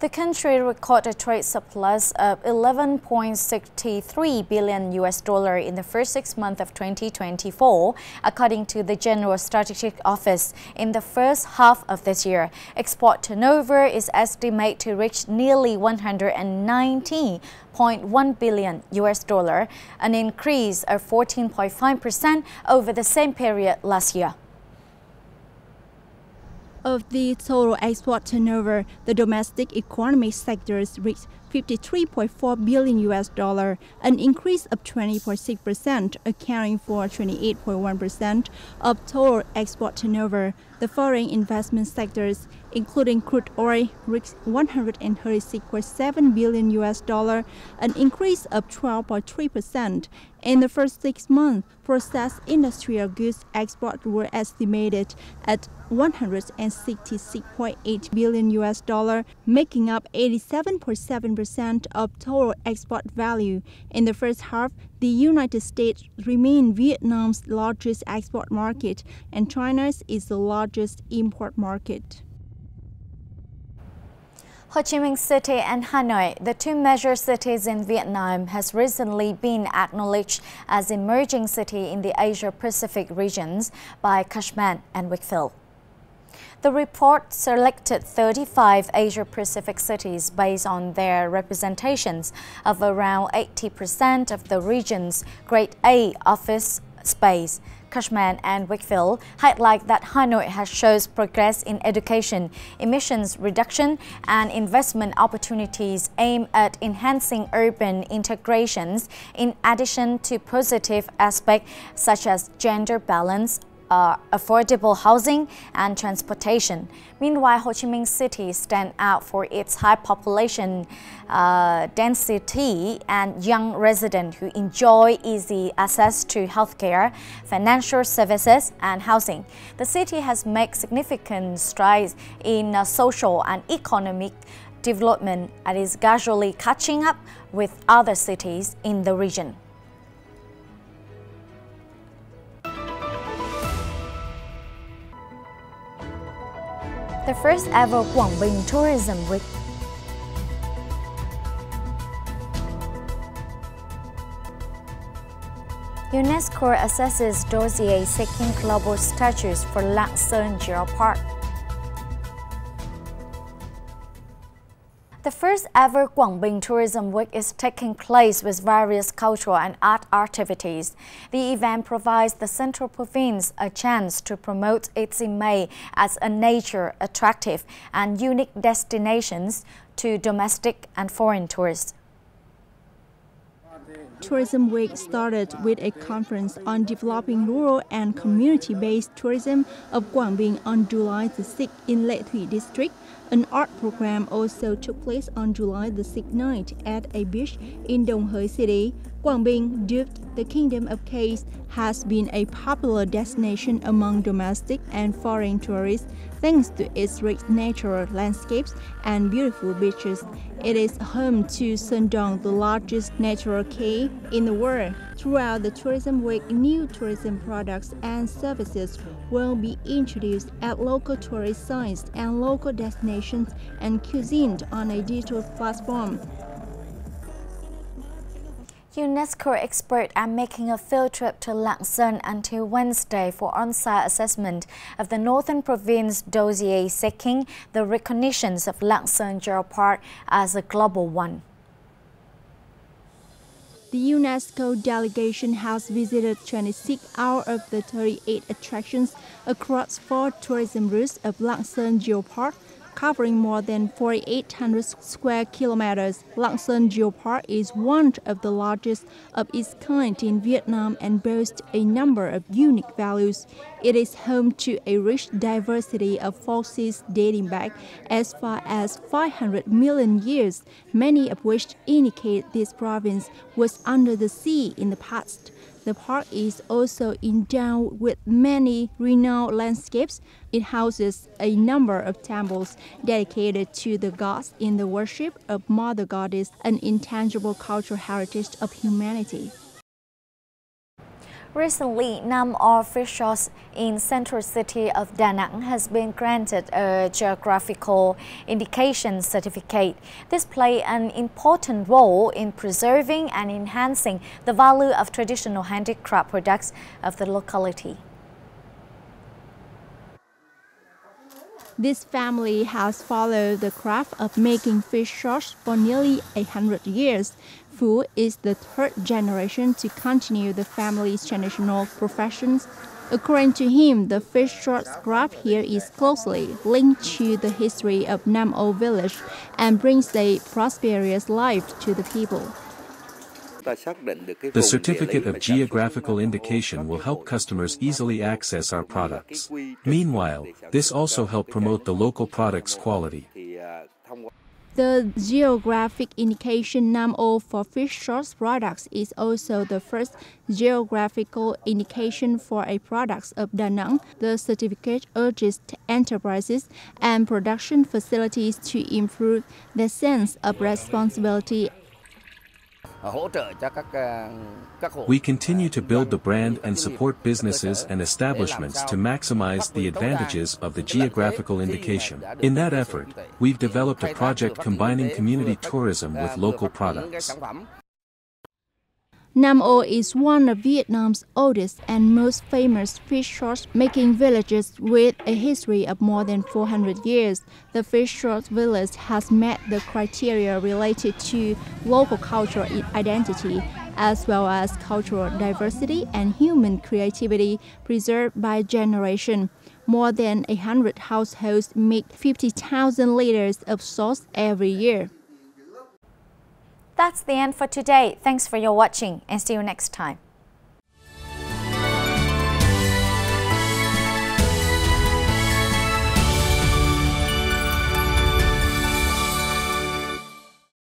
The country recorded a trade surplus of $11.63 billion in the first 6 months of 2024, according to the General Strategic Office. In the first half of this year, export turnover is estimated to reach nearly $190.1 billion, an increase of 14.5% over the same period last year. Of the total export turnover, the domestic economy sectors reached $53.4 billion, an increase of 20.6%, accounting for 28.1% of total export turnover. The foreign investment sectors, including crude oil, reached $136.7 billion, an increase of 12.3%. In the first 6 months, processed industrial goods exports were estimated at $166.8 billion, making up 87.7% of total export value. In the first half, the United States remained Vietnam's largest export market, and China's is the largest import market. Ho Chi Minh City and Hanoi, the two major cities in Vietnam, has recently been acknowledged as emerging city in the Asia-Pacific regions by Cushman and Wakefield. The report selected 35 Asia-Pacific cities based on their representations of around 80% of the region's Grade A office space. Cushman and Wakefield highlight that Hanoi has shown progress in education, emissions reduction, and investment opportunities aimed at enhancing urban integrations, in addition to positive aspects such as gender balance, affordable housing and transportation. Meanwhile, Ho Chi Minh City stands out for its high population density and young residents who enjoy easy access to healthcare, financial services and housing. The city has made significant strides in social and economic development and is gradually catching up with other cities in the region. The first ever Quảng Bình Tourism Week. UNESCO assesses dossier seeking global status for Lạng Sơn Geopark. The first ever Quảng Bình Tourism Week is taking place with various cultural and art activities. The event provides the Central Province a chance to promote its image as a nature attractive and unique destinations to domestic and foreign tourists. Tourism Week started with a conference on developing rural and community-based tourism of Quảng Bình on July the 6th in Lệ Thủy district. An art program also took place on July the 6th night at a beach in Đồng Hới City. Quảng Bình, dubbed the Kingdom of Caves, has been a popular destination among domestic and foreign tourists thanks to its rich natural landscapes and beautiful beaches. It is home to Sơn Dòng, the largest natural cave in the world. Throughout the Tourism Week, new tourism products and services will be introduced at local tourist sites and local destinations and cuisine on a digital platform. UNESCO experts are making a field trip to Lạng Sơn until Wednesday for on-site assessment of the Northern Province dossier seeking the recognition of Lạng Sơn Geopark as a global one. The UNESCO delegation has visited 26 out of the 38 attractions across 4 tourism routes of Lạng Sơn Geopark, covering more than 4,800 square kilometers. Lạng Sơn Geopark is one of the largest of its kind in Vietnam and boasts a number of unique values. It is home to a rich diversity of fossils dating back as far as 500 million years, many of which indicate this province was under the sea in the past. The park is also endowed with many renowned landscapes. It houses a number of temples dedicated to the gods in the worship of Mother Goddess, an intangible cultural heritage of humanity. Recently, Nam O fish sauce in central city of Da Nang has been granted a geographical indication certificate. This plays an important role in preserving and enhancing the value of traditional handicraft products of the locality. This family has followed the craft of making fish sauce for nearly 100 years. Fu is the third generation to continue the family's traditional professions. According to him, the fish sauce craft here is closely linked to the history of Nam O village and brings a prosperous life to the people. The certificate of geographical indication will help customers easily access our products. Meanwhile, this also helps promote the local product's quality. The geographic indication Nam O for fish sauce products is also the first geographical indication for a products of Da Nang. The certificate urges enterprises and production facilities to improve their sense of responsibility. We continue to build the brand and support businesses and establishments to maximize the advantages of the geographical indication. In that effort, we've developed a project combining community tourism with local products. Nam O is one of Vietnam's oldest and most famous fish sauce making villages with a history of more than 400 years. The fish sauce village has met the criteria related to local cultural identity, as well as cultural diversity and human creativity preserved by generation. More than 100 households make 50,000 liters of sauce every year. That's the end for today. Thanks for your watching and see you next time.